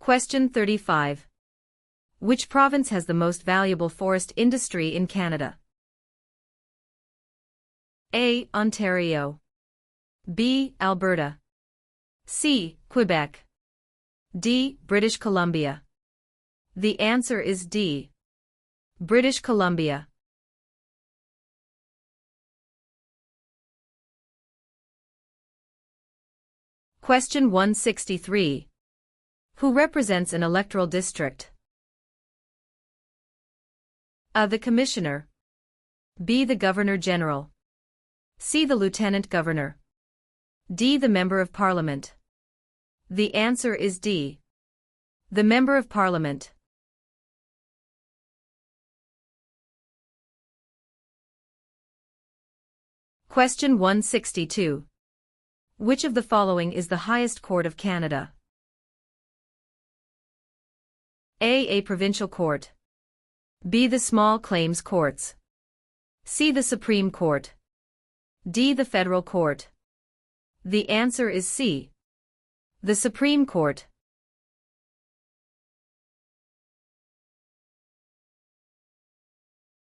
Question 35. Which province has the most valuable forest industry in Canada? A. Ontario. B. Alberta. C. Quebec. D. British Columbia. The answer is D. British Columbia. Question 163. Who represents an electoral district? A. The Commissioner. B. The Governor-General. C. The Lieutenant Governor. D. The Member of Parliament. The answer is D. The Member of Parliament. Question 162. Which of the following is the highest court of Canada? A. Provincial Court. B. The Small Claims Courts. C. The Supreme Court. D. The Federal Court. The answer is C. The Supreme Court.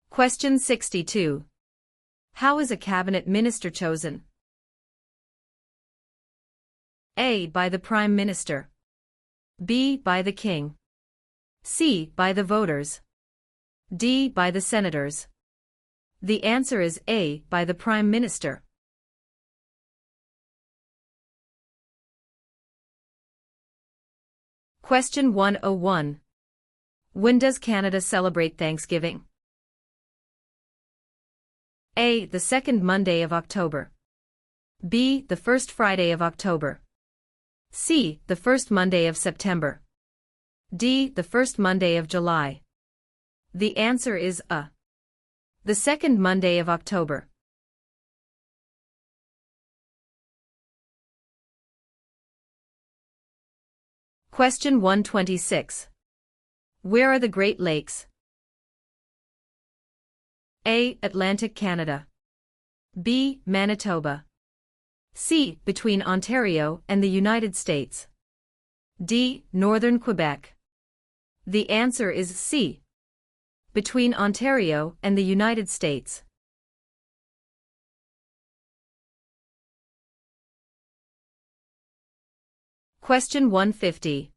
Question 62. How is a cabinet minister chosen? A. By the Prime Minister. B. By the King. C. By the voters. D. By the senators. The answer is A. By the Prime Minister. Question 101. When does Canada celebrate Thanksgiving? A. The second Monday of October. B. The first Friday of October. C. The first Monday of September. D. The first Monday of July. The answer is A. The second Monday of October. Question 126. Where are the Great Lakes? A. Atlantic Canada. B. Manitoba. C. Between Ontario and the United States. D. Northern Quebec. The answer is C. Between Ontario and the United States. Question 150.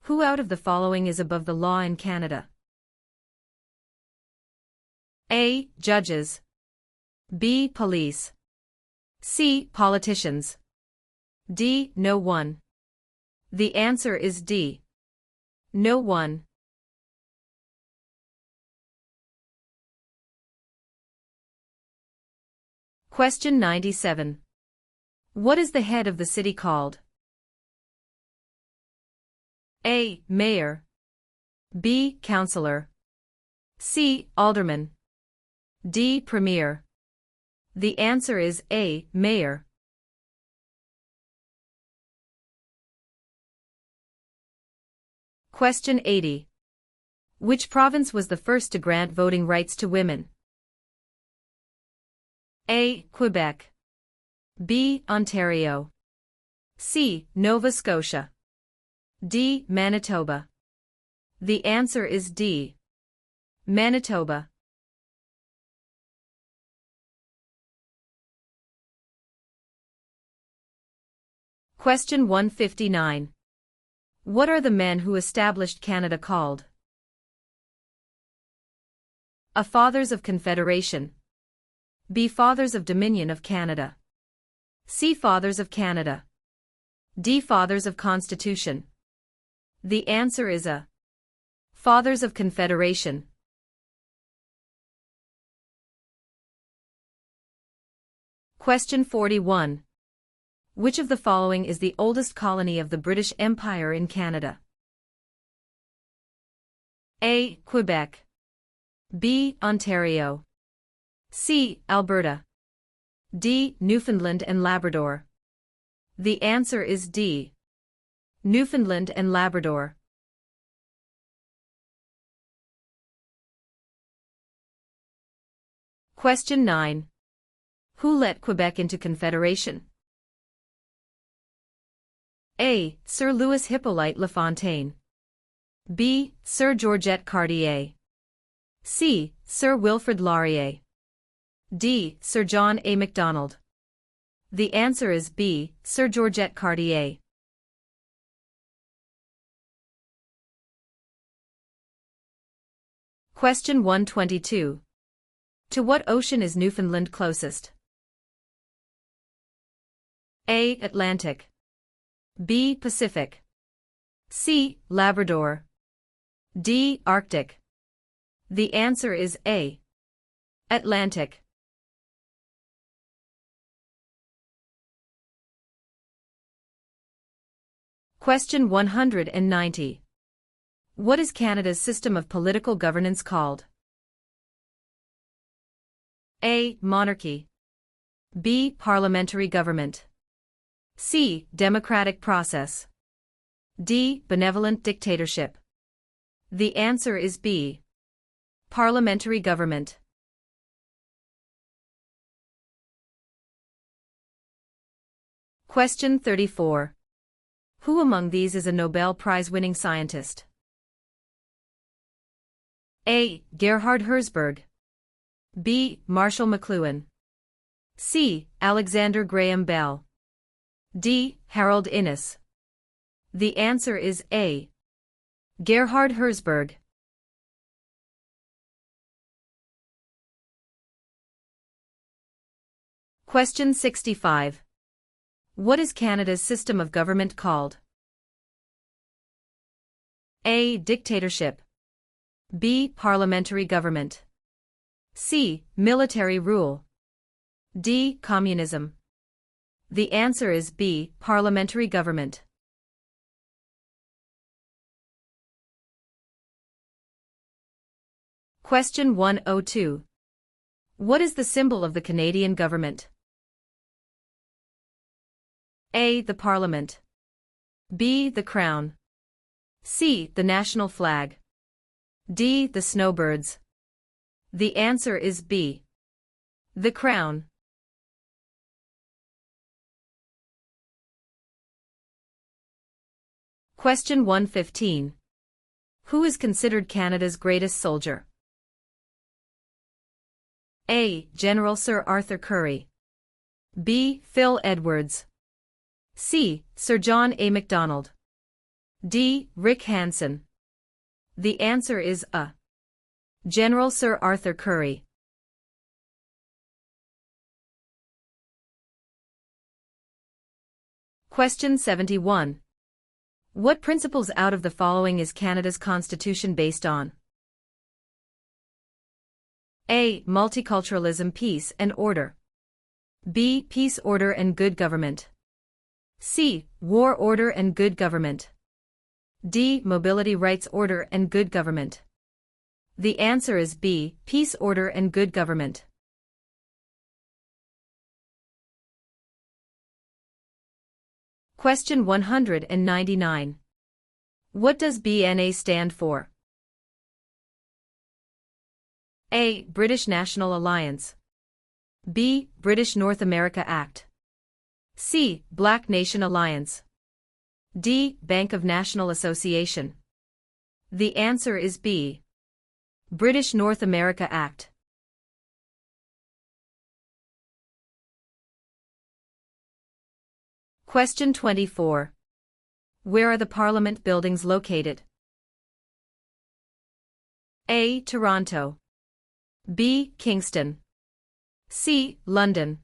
Who out of the following is above the law in Canada? A. Judges. B. Police. C. Politicians. D. No one. The answer is D. No one. Question 97. What is the head of the city called? A. Mayor. B. Councillor. C. Alderman. D. Premier. The answer is A. Mayor. Question 80. Which province was the first to grant voting rights to women? A. Quebec. B. Ontario. C. Nova Scotia. D. Manitoba. The answer is D. Manitoba. Question 159. What are the men who established Canada called? A. Fathers of Confederation. B. Fathers of Dominion of Canada. C. Fathers of Canada. D. Fathers of Constitution. The answer is A. Fathers of Confederation. Question 41. Which of the following is the oldest colony of the British Empire in Canada? A. Quebec. B. Ontario. C. Alberta. D. Newfoundland and Labrador. The answer is D. Newfoundland and Labrador. Question 9. Who let Quebec into Confederation? A. Sir Louis Hippolyte Lafontaine. B. Sir Georgette Cartier. C. Sir Wilfrid Laurier. D. Sir John A. Macdonald. The answer is B. Sir Georgette Cartier. Question 122. To what ocean is Newfoundland closest? A. Atlantic. B. Pacific. C. Labrador. D. Arctic. The answer is A. Atlantic. Question 190. What is Canada's system of political governance called? A. Monarchy. B. Parliamentary government. C. Democratic process. D. Benevolent dictatorship. The answer is B. Parliamentary government. Question 34. Who among these is a Nobel Prize-winning scientist? A. Gerhard Herzberg. B. Marshall McLuhan. C. Alexander Graham Bell. D. Harold Innis. The answer is A. Gerhard Herzberg. Question 65. What is Canada's system of government called? A. Dictatorship. B. Parliamentary government. C. Military rule. D. Communism. The answer is B. Parliamentary government. Question 102. What is the symbol of the Canadian government? A. The Parliament. B. The Crown. C. The national flag. D. The snowbirds. The answer is B. The Crown. Question 115. Who is considered Canada's greatest soldier? A. General Sir Arthur Currie. B. Phil Edwards. C. Sir John A. Macdonald. D. Rick Hansen. The answer is A. General Sir Arthur Currie. Question 71. What principles out of the following is Canada's constitution based on? A. Multiculturalism, peace and order. B. Peace, order and good government. C. War, order and good government. D. Mobility, rights, order and good government. The answer is B. Peace, order and good government. Question 199. What does BNA stand for? A. British National Alliance. B. British North America Act. C. Black Nation Alliance. D. Bank of National Association. The answer is B. British North America Act. Question 24. Where are the Parliament buildings located? A. Toronto. B. Kingston. C. London.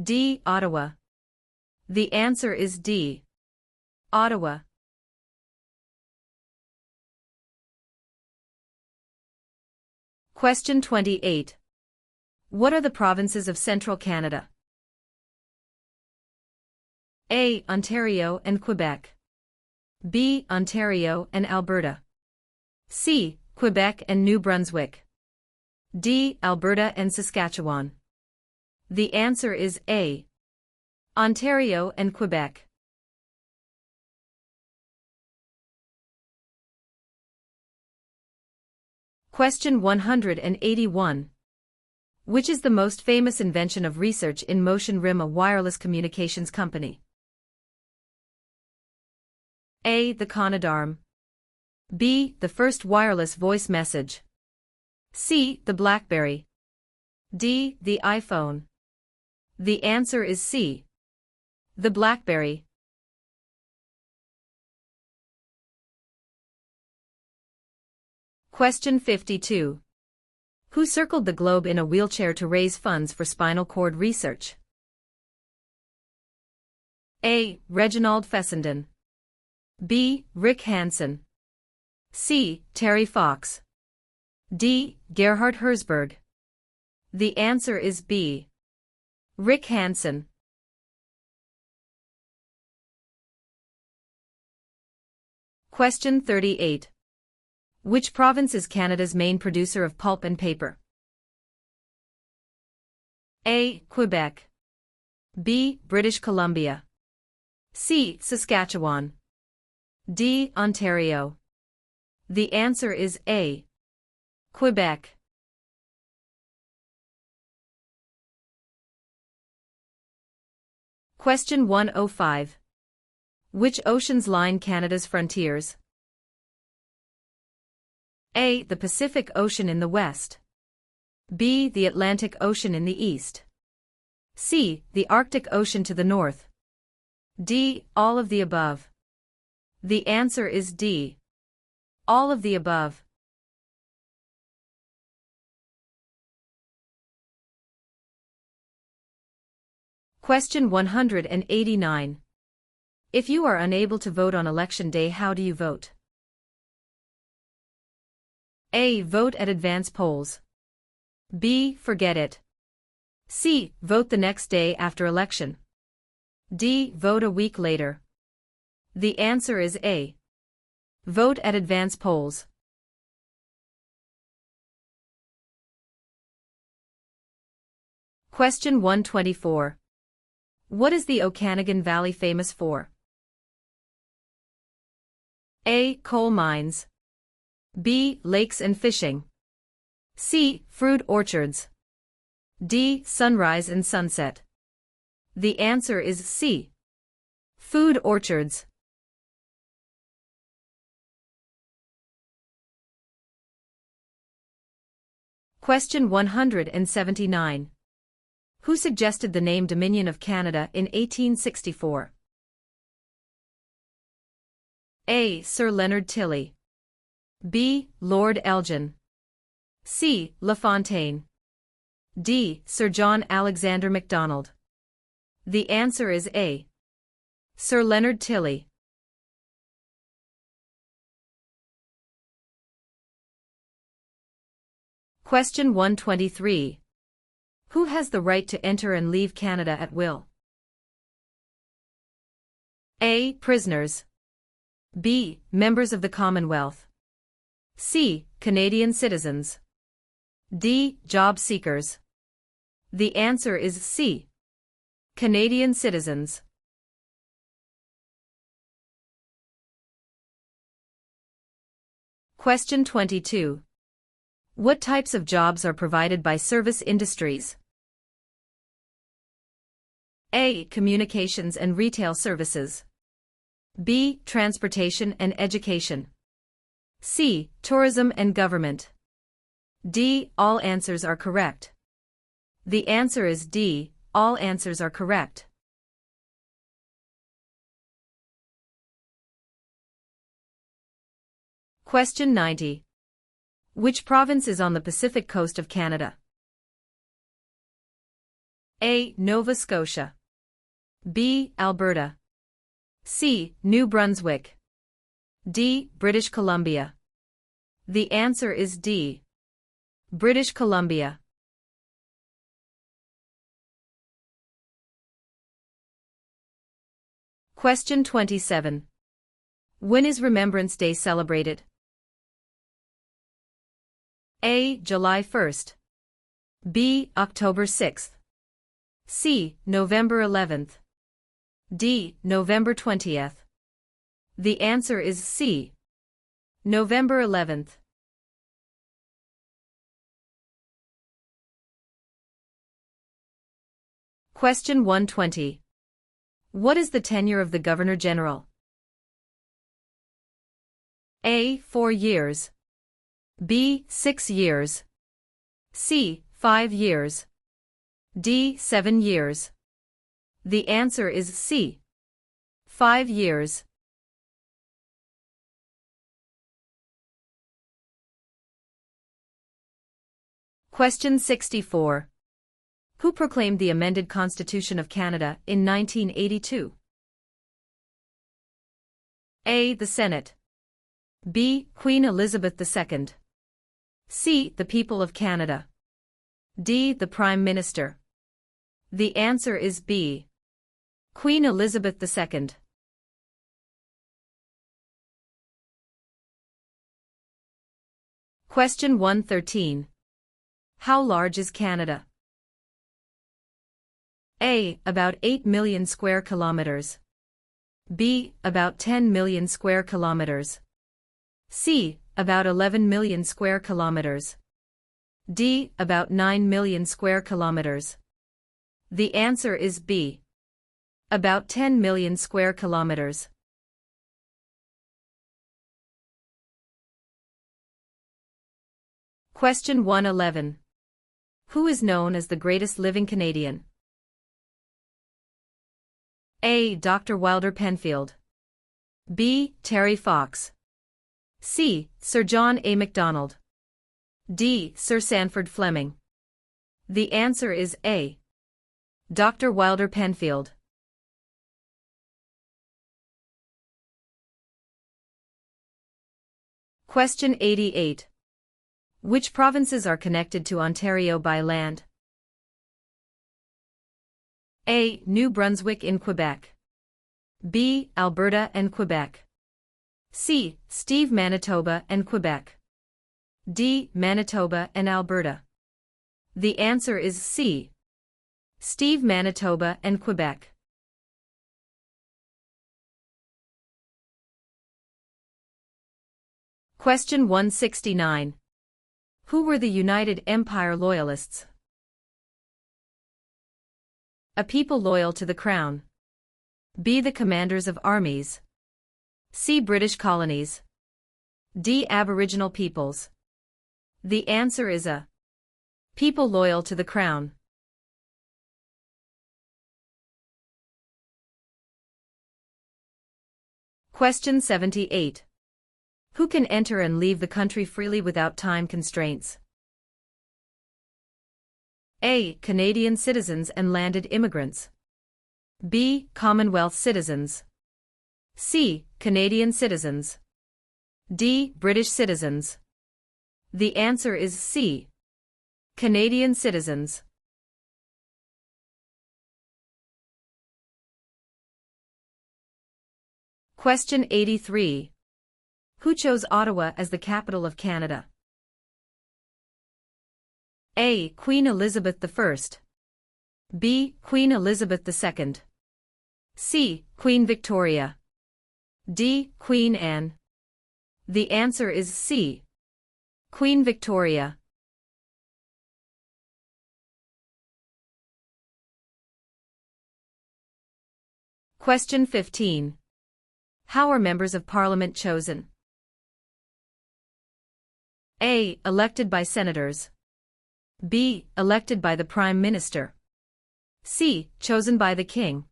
D. Ottawa. The answer is D. Ottawa. Question 28. What are the provinces of Central Canada? A. Ontario and Quebec. B. Ontario and Alberta. C. Quebec and New Brunswick. D. Alberta and Saskatchewan. The answer is A. Ontario and Quebec. Question 181. Which is the most famous invention of research in motion? RIM, a wireless communications company. A. The Canadarm. B. The first wireless voice message. C. The BlackBerry. D. The iPhone. The answer is C. The BlackBerry. Question 52. Who circled the globe in a wheelchair to raise funds for spinal cord research? A. Reginald Fessenden. B. Rick Hansen. C. Terry Fox. D. Gerhard Herzberg. The answer is B. Rick Hansen. Question 38. Which province is Canada's main producer of pulp and paper? A. Quebec. B. British Columbia. C. Saskatchewan. D. Ontario. The answer is A. Quebec. Question 105. Which oceans line Canada's frontiers? A. The Pacific Ocean in the west. B. The Atlantic Ocean in the east. C. The Arctic Ocean to the north. D. All of the above. The answer is D. All of the above. Question 189. If you are unable to vote on election day, how do you vote? A. Vote at advance polls. B. Forget it. C. Vote the next day after election. D. Vote a week later. The answer is A. Vote at advance polls. Question 124. What is the Okanagan Valley famous for? A. Coal mines. B. Lakes and fishing. C. Fruit orchards. D. Sunrise and sunset. The answer is C. Food orchards. Question 179. Who suggested the name Dominion of Canada in 1864? A. Sir Leonard Tilley. B. Lord Elgin. C. LaFontaine. D. Sir John Alexander Macdonald. The answer is A. Sir Leonard Tilley. Question 123. Who has the right to enter and leave Canada at will? A. Prisoners. B. Members of the Commonwealth. C. Canadian citizens. D. Job seekers. The answer is C. Canadian citizens. Question 22. What types of jobs are provided by service industries? A. Communications and retail services. B. Transportation and education. C. Tourism and government. D. All answers are correct. The answer is D. All answers are correct. Question 90. Which province is on the Pacific coast of Canada? A. Nova Scotia. B. Alberta. C. New Brunswick. D. British Columbia. The answer is D. British Columbia. Question 27. When is Remembrance Day celebrated? A. July 1st. B. October 6th. C. November 11th. D. November 20th. The answer is C. November 11th. Question 120. What is the tenure of the Governor-General? A. 4 years. B. 6 years. C. 5 years. D. 7 years. The answer is C. 5 years. Question 64. Who proclaimed the amended Constitution of Canada in 1982? A. The Senate. B. Queen Elizabeth II. C. The people of Canada. D. The Prime Minister. The answer is B. Queen Elizabeth II. Question 113. How large is Canada? A. About 8 million square kilometers. B. About 10 million square kilometers. C. About 11 million square kilometers. D. About 9 million square kilometers. The answer is B. About 10 million square kilometers. Question 111. Who is known as the greatest living Canadian? A. Dr. Wilder Penfield. B. Terry Fox. C. Sir John A. Macdonald. D. Sir Sanford Fleming. The answer is A. Dr. Wilder Penfield. Question 88. Which provinces are connected to Ontario by land? A. New Brunswick in Quebec. B. Alberta and Quebec. C. Steve, Manitoba and Quebec. D. Manitoba and Alberta. The answer is C. Steve, Manitoba and Quebec. Question 169. Who were the United Empire Loyalists? A. People loyal to the Crown. B. The commanders of armies. C. British colonies. D. Aboriginal peoples. The answer is A. People loyal to the Crown. Question 78. Who can enter and leave the country freely without time constraints? A. Canadian citizens and landed immigrants. B. Commonwealth citizens. C. Canadian citizens. D. British citizens. The answer is C. Canadian citizens. Question 83. Who chose Ottawa as the capital of Canada? A. Queen Elizabeth I. B. Queen Elizabeth II. C. Queen Victoria. D. Queen Anne. The answer is C. Queen Victoria. Question 15. How are members of Parliament chosen? A. Elected by senators. B. Elected by the Prime Minister. C. Chosen by the King.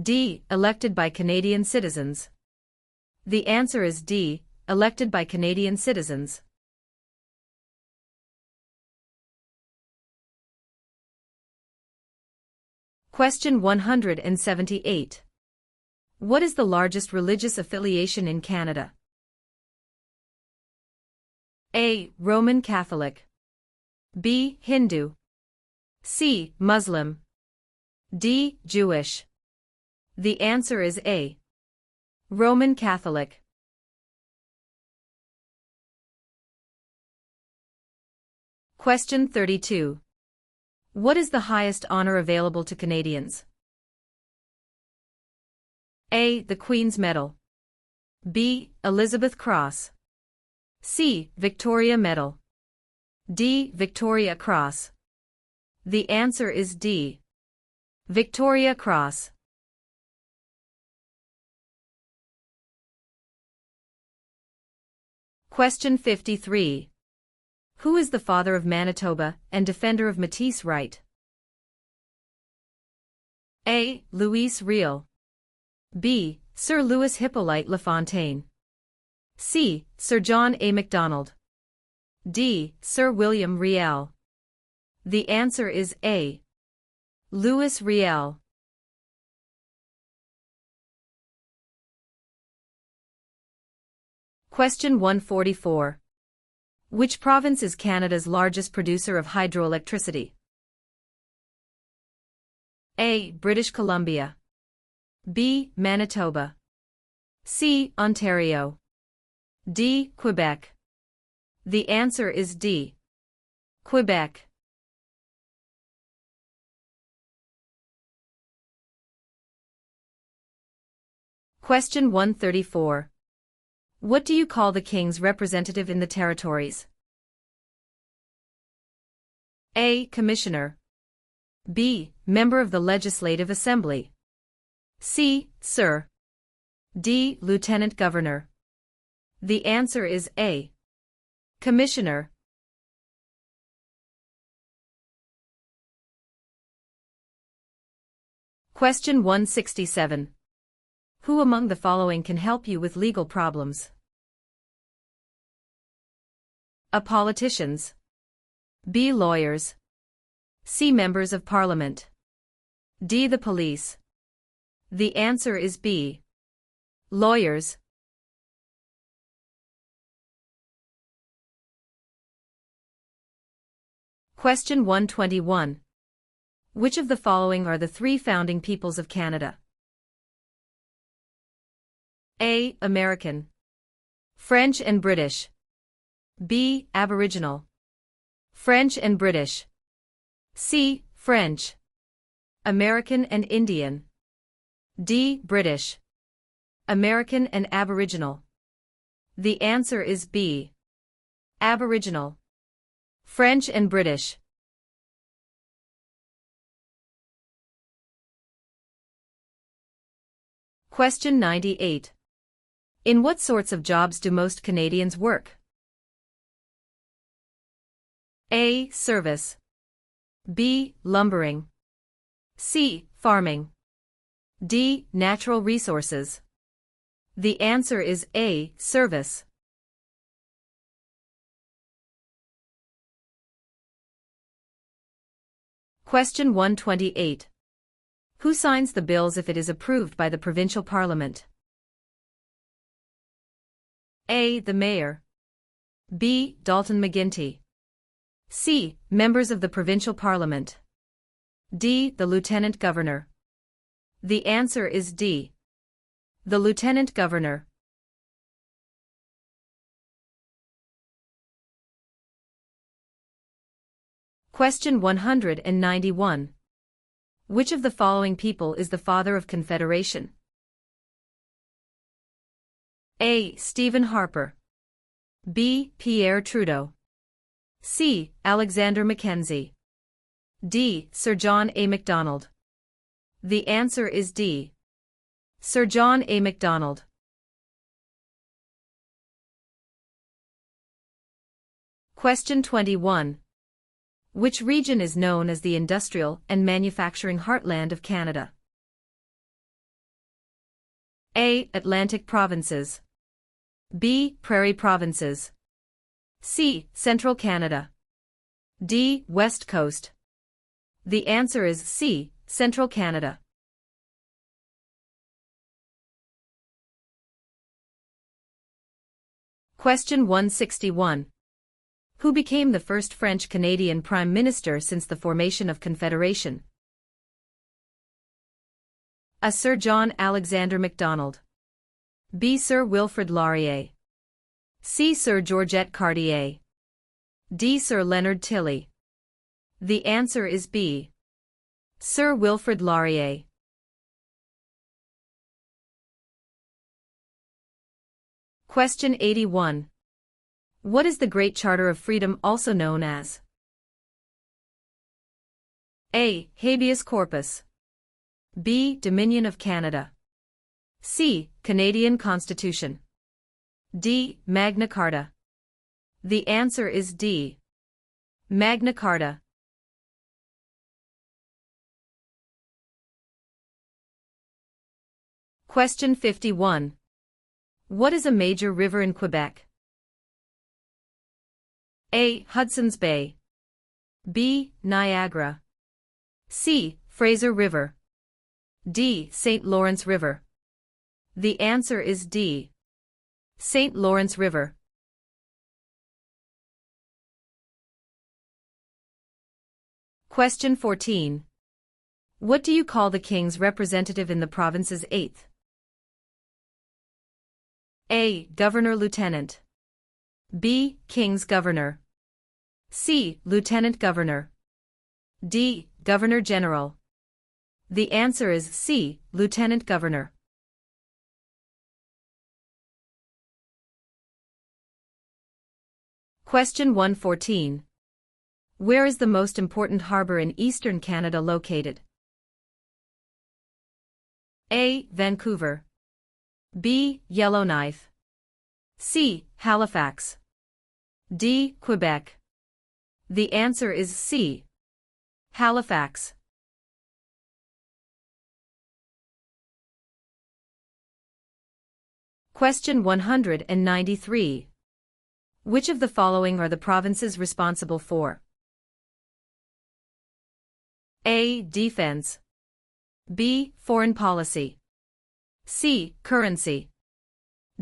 D. Elected by Canadian citizens. The answer is D. Elected by Canadian citizens. Question 178. What is the largest religious affiliation in Canada? A. Roman Catholic. B. Hindu. C. Muslim. D. Jewish. The answer is A. Roman Catholic. Question 32. What is the highest honor available to Canadians? A. The Queen's Medal. B. Elizabeth Cross. C. Victoria Medal. D. Victoria Cross. The answer is D. Victoria Cross. Question 53. Who is the father of Manitoba and defender of Métis right? A. Louis Riel. B. Sir Louis Hippolyte Lafontaine. C. Sir John A. Macdonald. D. Sir William Riel. The answer is A. Louis Riel. Question 144. Which province is Canada's largest producer of hydroelectricity? A. British Columbia. B. Manitoba. C. Ontario. D. Quebec. The answer is D. Quebec. Question 134. What do you call the King's representative in the territories? A. Commissioner. B. Member of the Legislative Assembly. C. Sir. D. Lieutenant Governor. The answer is A. Commissioner. Question 167. Who among the following can help you with legal problems? A. Politicians. B. Lawyers. C. Members of Parliament. D. The police. The answer is B. Lawyers. Question 121. Which of the following are the three founding peoples of Canada? A. American. French and British. B. Aboriginal. French and British. C. French. American and Indian. D. British. American and Aboriginal. The answer is B. Aboriginal. French and British. Question 98. In what sorts of jobs do most Canadians work? A. Service. B. Lumbering. C. Farming. D. Natural resources. The answer is A. Service. Question 128. Who signs the bills if it is approved by the provincial parliament? A. The Mayor. B. Dalton McGuinty. C. Members of the provincial parliament. D. The Lieutenant Governor. The answer is D. The Lieutenant Governor. Question 191. Which of the following people is the father of Confederation? A. Stephen Harper. B. Pierre Trudeau. C. Alexander Mackenzie. D. Sir John A. Macdonald. The answer is D. Sir John A. Macdonald. Question 21. Which region is known as the industrial and manufacturing heartland of Canada? A. Atlantic provinces. B. Prairie provinces. C. Central Canada. D. West Coast. The answer is C. Central Canada. Question 161. Who became the first French-Canadian Prime Minister since the formation of Confederation? A. Sir John Alexander Macdonald. B. Sir Wilfrid Laurier. C. Sir Georgette Cartier. D. Sir Leonard Tilley. The answer is B. Sir Wilfrid Laurier. Question 81. What is the Great Charter of Freedom also known as? A. Habeas corpus. B. Dominion of Canada. C. Canadian Constitution. D. Magna Carta. The answer is D. Magna Carta. Question 51. What is a major river in Quebec? A. Hudson's Bay. B. Niagara. C. Fraser River. D. St. Lawrence River. The answer is D. St. Lawrence River. Question 14. What do you call the king's representative in the province's 8th? A. Governor-Lieutenant. B. King's Governor. C. Lieutenant Governor. D. Governor-General. The answer is C. Lieutenant Governor. Question 114. Where is the most important harbor in eastern Canada located? A. Vancouver. B. Yellowknife. C. Halifax. D. Quebec. The answer is C. Halifax. Question 193. Which of the following are the provinces responsible for? A. Defense. B. Foreign policy. C. Currency.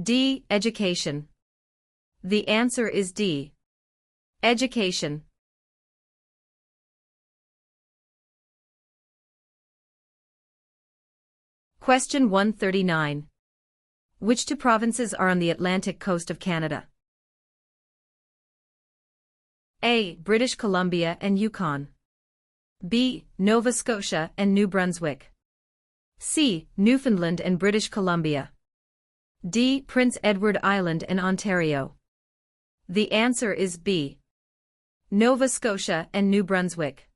D. Education. The answer is D. Education. Question 139. Which two provinces are on the Atlantic coast of Canada? A. British Columbia and Yukon. B. Nova Scotia and New Brunswick. C. Newfoundland and British Columbia. D. Prince Edward Island and Ontario. The answer is B. Nova Scotia and New Brunswick.